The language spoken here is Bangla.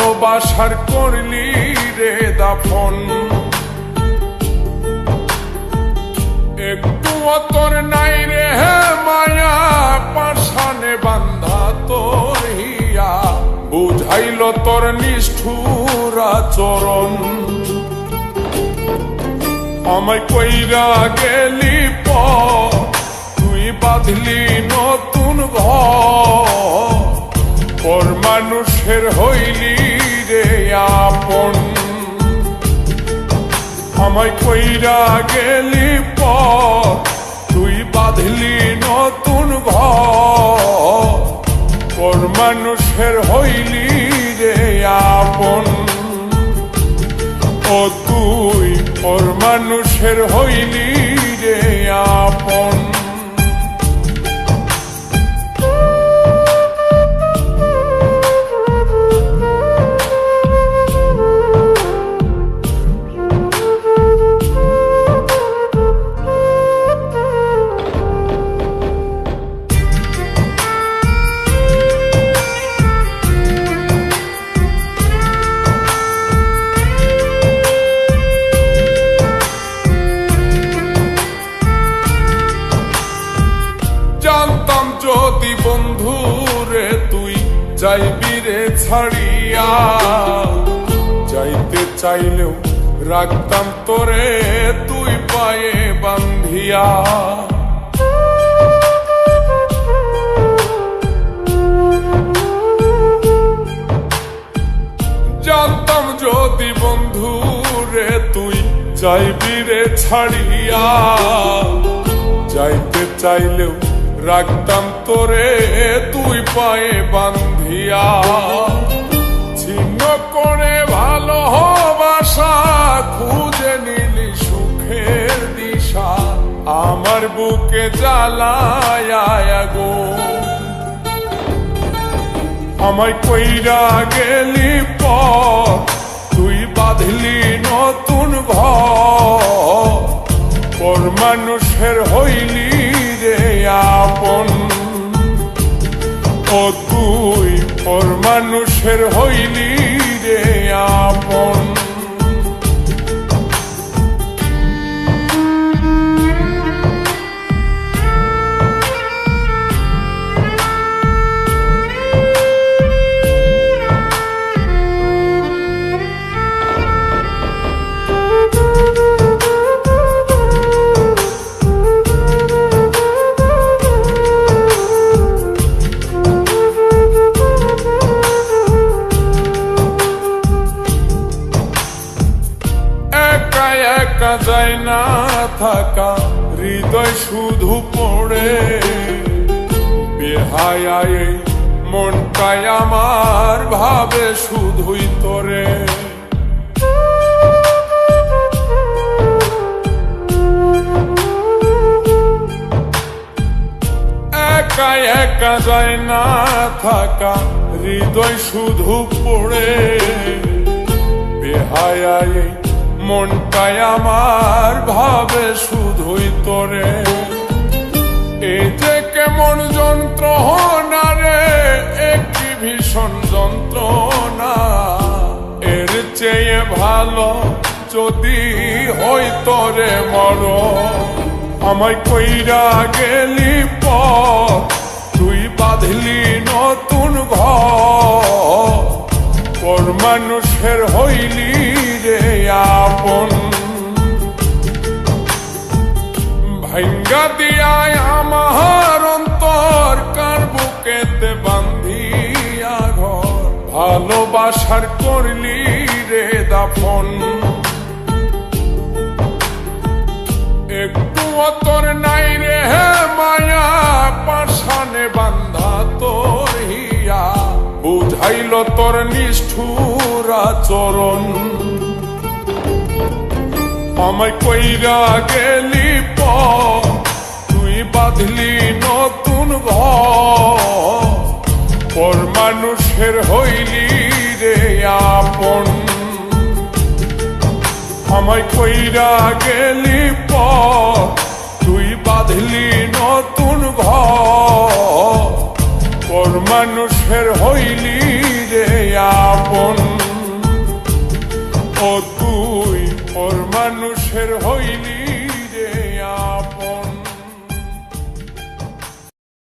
ভালোবাসার করলি রে দাফন। একটু তোর নাই রে মায়া, পাশানে বান্ধা তোর হিয়া, বুঝাইল তোর নিষ্ঠুর আচরণ। আমায় কইরা গেলি পর, তুই বাঁধলি নতুন ঘর, পর মানুষের হইলি রে আপন। আমায় কইরা গেলি পর, তুই বাঁধলি নতুন ঘর, পর মানুষের হইলি রে আপন। ও তুই পর মানুষের হইলি রে আপন। জানতাম যদি বন্ধু রে তুই যাইবি রে ছাড়িয়া, যাইতে চাইলেও রাখতাম তোরে তুই পায়ে বান্ধিয়া। জানতাম যদি বন্ধু রে তুই যাইবি রে ছাড়িয়া, যাইতে চাইলেও রাখতাম তোরে তুই পায়ে বান্ধিয়া। ছিন্ন করে ভালোবাসা খুঁজে নিলি সুখের দিশা, আমার বুকে জ্বালায় আগুন। আমায় কইরা গেলি পর, তুই বাঁধলি নতুন ঘর, পর মানুষের হইলি রে আপন। ও তুই পর মানুষের হইলি রে আপন। একা যায় না থাকা, হৃদয় শুধু পড়ে বেহায়ায়, মনটাই আমার ভাবে শুধুই তোরে। একা একা যায় না থাকা, হৃদয় শুধু পড়ে বেহায়ায়, মনটাই আমার ভাবে শুধুই তোরে। এই যে কেমন যন্ত্রণা রে, একটি ভীষণ যন্ত্রণা, এর চেয়ে ভালো যদি হইতো রে মরণ। আমায় কইরা গেলি পর, তুই বাঁধলি নতুন ঘর, পর মানুষের হইলি রে আপন। ভাঙ্গা দিয়ায় আমার অন্তর, কার বুকেতে বান্ধিয়া ঘর, ভালোবাসার করলি রে দাফন। একটু তোর নাই রে মায়া, পাশানে বান্ধা তোর হিয়া, বুঝাইল তোর নিষ্ঠুর আচরণ। আমায় কইরা গেলি পর, তুই বাঁধলি নতুন ঘর, পর মানুষের হইলি রে আপন। আমায় কইরা গেলি পর, তুই বাঁধলি নতুন ঘর, পর মানুষের হইলি রে আপন। সুখের হইলি